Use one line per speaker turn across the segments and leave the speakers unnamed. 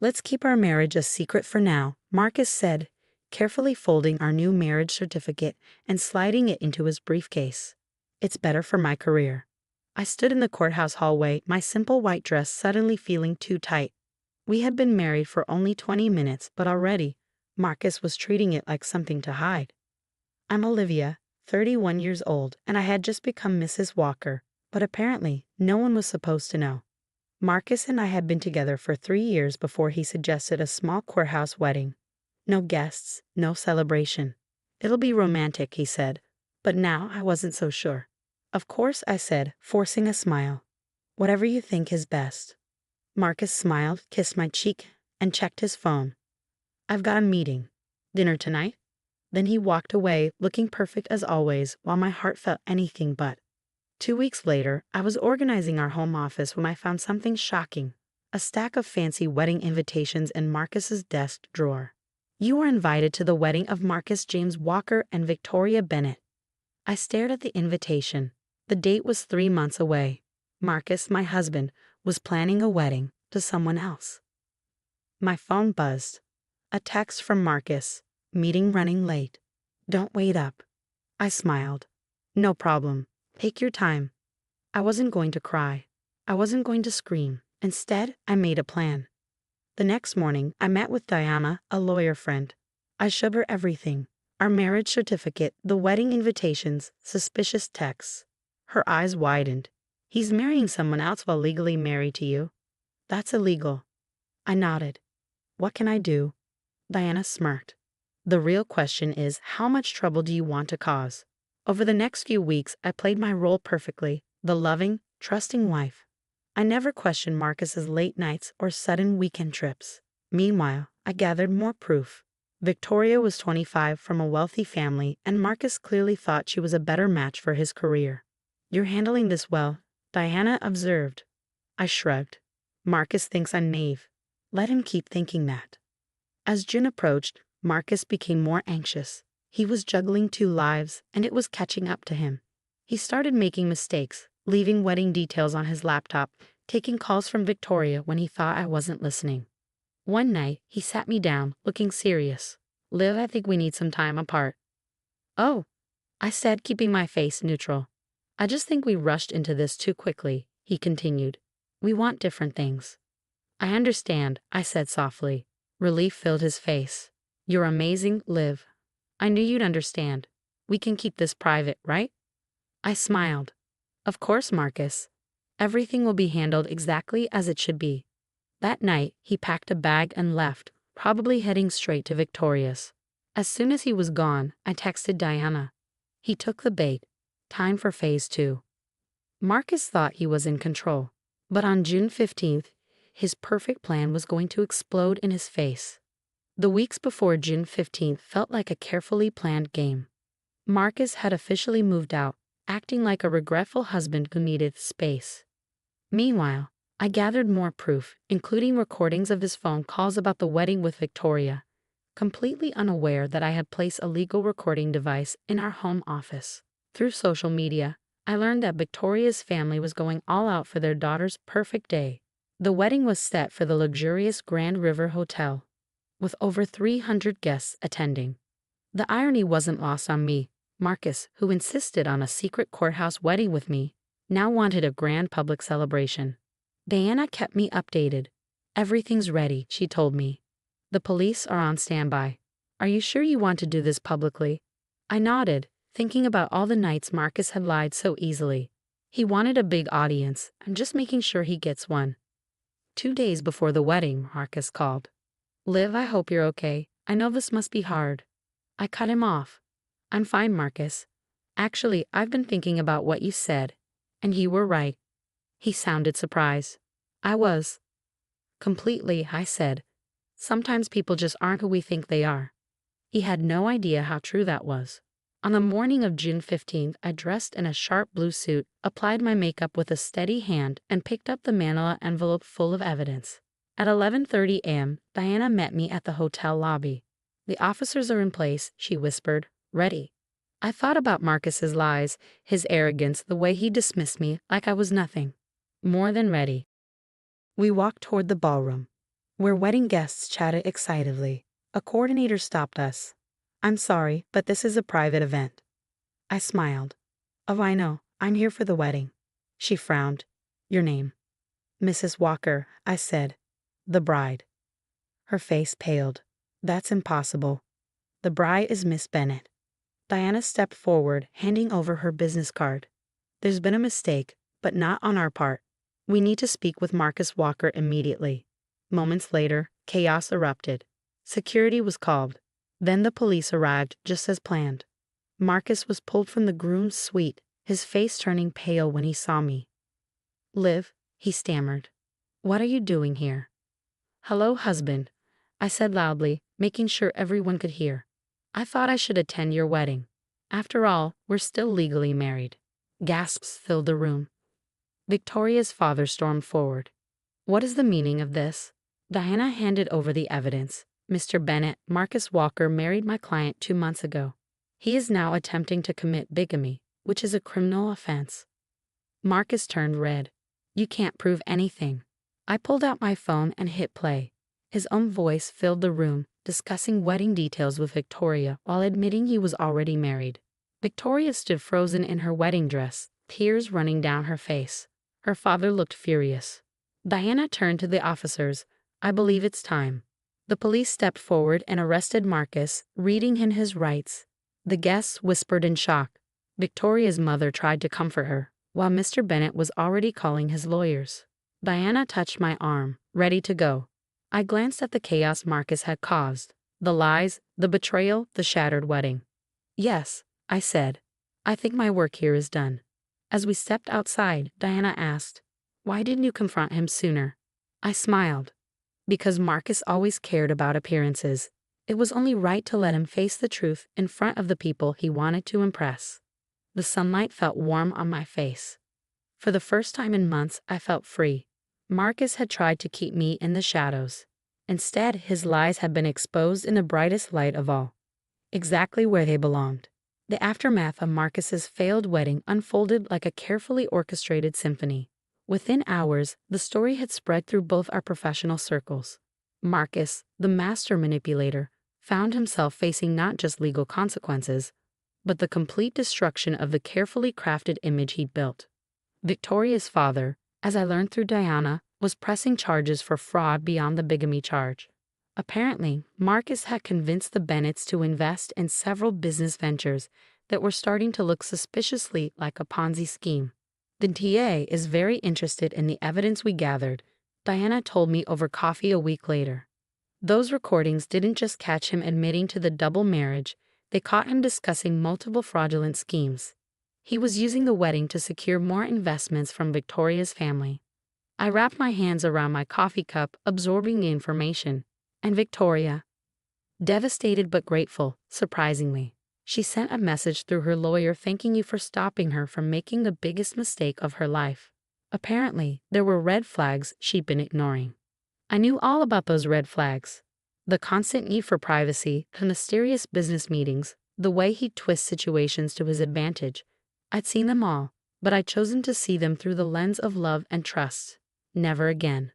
Let's keep our marriage a secret for now, Marcus said, carefully folding our new marriage certificate and sliding it into his briefcase. It's better for my career. I stood in the courthouse hallway, my simple white dress suddenly feeling too tight. We had been married for only 20 minutes, but already, Marcus was treating it like something to hide. I'm Olivia, 31 years old, and I had just become Mrs. Walker, but apparently, no one was supposed to know. Marcus and I had been together for 3 years before he suggested a small courthouse wedding. No guests, no celebration. It'll be romantic, he said, but now I wasn't so sure. Of course, I said, forcing a smile. Whatever you think is best. Marcus smiled, kissed my cheek, and checked his phone. I've got a meeting. Dinner tonight? Then he walked away, looking perfect as always, while my heart felt anything but. 2 weeks later, I was organizing our home office when I found something shocking. A stack of fancy wedding invitations in Marcus's desk drawer. You are invited to the wedding of Marcus James Walker and Victoria Bennett. I stared at the invitation. The date was 3 months away. Marcus, my husband, was planning a wedding to someone else. My phone buzzed. A text from Marcus. Meeting running late. Don't wait up. I smiled. No problem. Take your time. I wasn't going to cry. I wasn't going to scream. Instead, I made a plan. The next morning, I met with Diana, a lawyer friend. I showed her everything. Our marriage certificate, the wedding invitations, suspicious texts. Her eyes widened. He's marrying someone else while legally married to you. That's illegal. I nodded. What can I do? Diana smirked. The real question is, how much trouble do you want to cause? Over the next few weeks, I played my role perfectly, the loving, trusting wife. I never questioned Marcus's late nights or sudden weekend trips. Meanwhile, I gathered more proof. Victoria was 25 from a wealthy family, and Marcus clearly thought she was a better match for his career. You're handling this well, Diana observed. I shrugged. Marcus thinks I'm naive. Let him keep thinking that. As June approached, Marcus became more anxious. He was juggling 2 lives, and it was catching up to him. He started making mistakes, leaving wedding details on his laptop, taking calls from Victoria when he thought I wasn't listening. One night, he sat me down, looking serious. Liv, I think we need some time apart. Oh, I said, keeping my face neutral. I just think we rushed into this too quickly, he continued. We want different things. I understand, I said softly. Relief filled his face. You're amazing, Liv. I knew you'd understand. We can keep this private, right? I smiled. Of course, Marcus. Everything will be handled exactly as it should be. That night, he packed a bag and left, probably heading straight to Victoria's. As soon as he was gone, I texted Diana. He took the bait. Time for phase 2. Marcus thought he was in control, but on June 15th, his perfect plan was going to explode in his face. The weeks before June 15th felt like a carefully planned game. Marcus had officially moved out, acting like a regretful husband who needed space. Meanwhile, I gathered more proof, including recordings of his phone calls about the wedding with Victoria, completely unaware that I had placed a legal recording device in our home office. Through social media, I learned that Victoria's family was going all out for their daughter's perfect day. The wedding was set for the luxurious Grand River Hotel, with over 300 guests attending. The irony wasn't lost on me. Marcus, who insisted on a secret courthouse wedding with me, now wanted a grand public celebration. Diana kept me updated. Everything's ready, she told me. The police are on standby. Are you sure you want to do this publicly? I nodded, thinking about all the nights Marcus had lied so easily. He wanted a big audience. I'm just making sure he gets one. 2 days before the wedding, Marcus called. Liv, I hope you're okay. I know this must be hard. I cut him off. I'm fine, Marcus. Actually, I've been thinking about what you said, and you were right. He sounded surprised. I was. Completely, I said. Sometimes people just aren't who we think they are. He had no idea how true that was. On the morning of June 15th, I dressed in a sharp blue suit, applied my makeup with a steady hand, and picked up the manila envelope full of evidence. At 11:30 a.m., Diana met me at the hotel lobby. The officers are in place, she whispered, ready. I thought about Marcus's lies, his arrogance, the way he dismissed me like I was nothing. More than ready. We walked toward the ballroom. where wedding guests chatted excitedly. A coordinator stopped us. "I'm sorry, but this is a private event." I smiled. "Oh, I know. I'm here for the wedding." She frowned. "Your name?" "Mrs. Walker," I said. "The bride." Her face paled. "That's impossible. The bride is Miss Bennet." Diana stepped forward, handing over her business card. "There's been a mistake, but not on our part. We need to speak with Marcus Walker immediately." Moments later, chaos erupted. Security was called. Then the police arrived just as planned. Marcus was pulled from the groom's suite, his face turning pale when he saw me. "Liv," he stammered. "What are you doing here?" "Hello, husband," I said loudly, making sure everyone could hear. "I thought I should attend your wedding. After all, we're still legally married." Gasps filled the room. Victoria's father stormed forward. "What is the meaning of this?" Diana handed over the evidence. "Mr. Bennet, Marcus Walker married my client 2 months ago. He is now attempting to commit bigamy, which is a criminal offense." Marcus turned red. "You can't prove anything." I pulled out my phone and hit play. His own voice filled the room, discussing wedding details with Victoria while admitting he was already married. Victoria stood frozen in her wedding dress, tears running down her face. Her father looked furious. Diana turned to the officers. "I believe it's time." The police stepped forward and arrested Marcus, reading him his rights. The guests whispered in shock. Victoria's mother tried to comfort her, while Mr. Bennet was already calling his lawyers. Diana touched my arm, ready to go. I glanced at the chaos Marcus had caused. The lies, the betrayal, the shattered wedding. "Yes," I said. "I think my work here is done." As we stepped outside, Diana asked, "Why didn't you confront him sooner?" I smiled. "Because Marcus always cared about appearances. It was only right to let him face the truth in front of the people he wanted to impress." The sunlight felt warm on my face. For the first time in months, I felt free. Marcus had tried to keep me in the shadows. Instead, his lies had been exposed in the brightest light of all, exactly where they belonged. The aftermath of Marcus's failed wedding unfolded like a carefully orchestrated symphony. Within hours, the story had spread through both our professional circles. Marcus, the master manipulator, found himself facing not just legal consequences, but the complete destruction of the carefully crafted image he'd built. Victoria's father, as I learned through Diana, was pressing charges for fraud beyond the bigamy charge. Apparently, Marcus had convinced the Bennets to invest in several business ventures that were starting to look suspiciously like a Ponzi scheme. "The TA is very interested in the evidence we gathered," Diana told me over coffee a week later. Those recordings didn't just catch him admitting to the double marriage, they caught him discussing multiple fraudulent schemes. He was using the wedding to secure more investments from Victoria's family. I wrapped my hands around my coffee cup, absorbing the information. And Victoria? Devastated but grateful, surprisingly. She sent a message through her lawyer thanking you for stopping her from making the biggest mistake of her life. Apparently, there were red flags she'd been ignoring. I knew all about those red flags. The constant need for privacy, the mysterious business meetings, the way he'd twist situations to his advantage. I'd seen them all, but I'd chosen to see them through the lens of love and trust. Never again.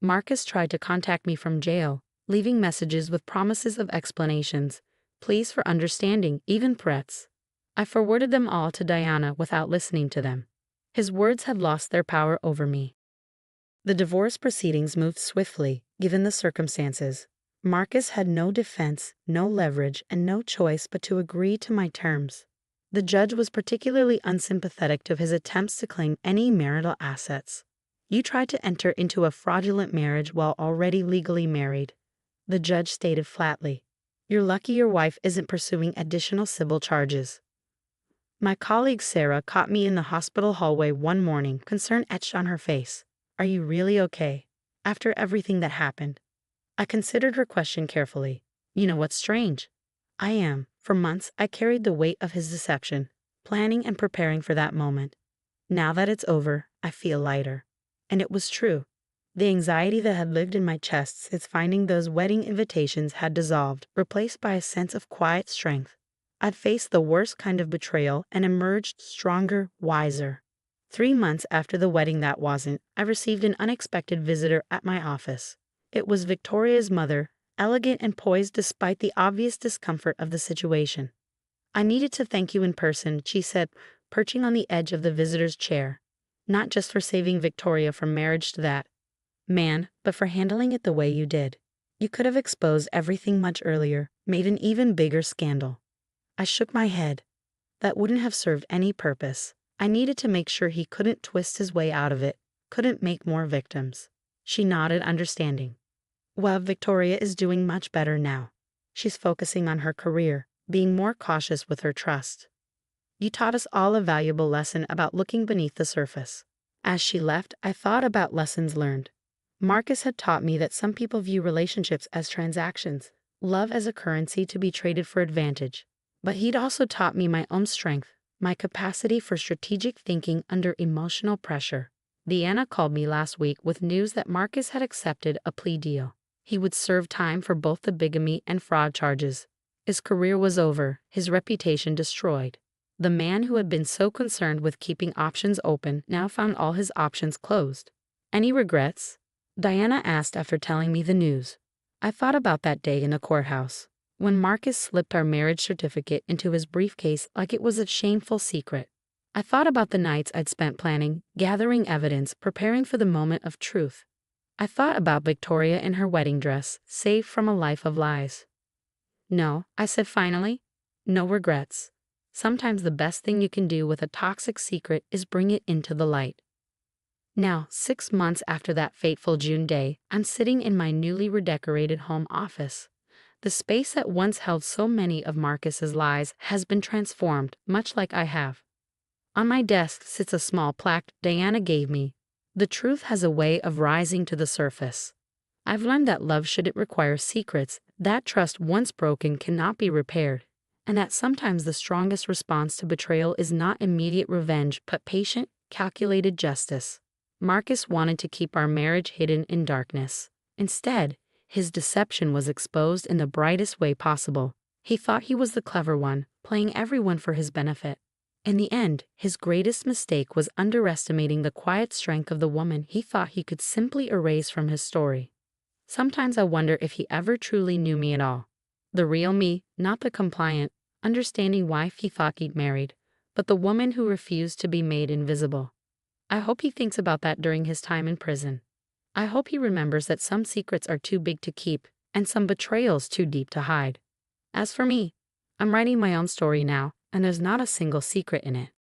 Marcus tried to contact me from jail, leaving messages with promises of explanations, pleas for understanding, even threats. I forwarded them all to Diana without listening to them. His words had lost their power over me. The divorce proceedings moved swiftly, given the circumstances. Marcus had no defense, no leverage, and no choice but to agree to my terms. The judge was particularly unsympathetic to his attempts to claim any marital assets. "You tried to enter into a fraudulent marriage while already legally married," the judge stated flatly. "You're lucky your wife isn't pursuing additional civil charges." My colleague Sarah caught me in the hospital hallway one morning, concern etched on her face. "Are you really okay? After everything that happened?" I considered her question carefully. "You know what's strange? I am. For months, I carried the weight of his deception, planning and preparing for that moment. Now that it's over, I feel lighter." And it was true. The anxiety that had lived in my chest since finding those wedding invitations had dissolved, replaced by a sense of quiet strength. I'd faced the worst kind of betrayal and emerged stronger, wiser. 3 months after the wedding that wasn't, I received an unexpected visitor at my office. It was Victoria's mother, elegant and poised despite the obvious discomfort of the situation. "I needed to thank you in person," she said, perching on the edge of the visitor's chair. "Not just for saving Victoria from marriage to that man, but for handling it the way you did. You could have exposed everything much earlier, made an even bigger scandal." I shook my head. That wouldn't have served any purpose. I needed to make sure he couldn't twist his way out of it, couldn't make more victims. She nodded, understanding. "Well, Victoria is doing much better now. She's focusing on her career, being more cautious with her trust. You taught us all a valuable lesson about looking beneath the surface." As she left, I thought about lessons learned. Marcus had taught me that some people view relationships as transactions, love as a currency to be traded for advantage. But he'd also taught me my own strength, my capacity for strategic thinking under emotional pressure. Deanna called me last week with news that Marcus had accepted a plea deal. He would serve time for both the bigamy and fraud charges. His career was over, his reputation destroyed. The man who had been so concerned with keeping options open now found all his options closed. "Any regrets?" Diana asked after telling me the news. I thought about that day in the courthouse, when Marcus slipped our marriage certificate into his briefcase like it was a shameful secret. I thought about the nights I'd spent planning, gathering evidence, preparing for the moment of truth. I thought about Victoria in her wedding dress, saved from a life of lies. "No," I said finally. "No regrets. Sometimes the best thing you can do with a toxic secret is bring it into the light." Now, 6 months after that fateful June day, I'm sitting in my newly redecorated home office. The space that once held so many of Marcus's lies has been transformed, much like I have. On my desk sits a small plaque Diana gave me. "The truth has a way of rising to the surface." I've learned that love shouldn't require secrets, that trust once broken cannot be repaired, and that sometimes the strongest response to betrayal is not immediate revenge but patient, calculated justice. Marcus wanted to keep our marriage hidden in darkness. Instead, his deception was exposed in the brightest way possible. He thought he was the clever one, playing everyone for his benefit. In the end, his greatest mistake was underestimating the quiet strength of the woman he thought he could simply erase from his story. Sometimes I wonder if he ever truly knew me at all. The real me, not the compliant, understanding wife he thought he'd married, but the woman who refused to be made invisible. I hope he thinks about that during his time in prison. I hope he remembers that some secrets are too big to keep, and some betrayals too deep to hide. As for me, I'm writing my own story now, and there's not a single secret in it.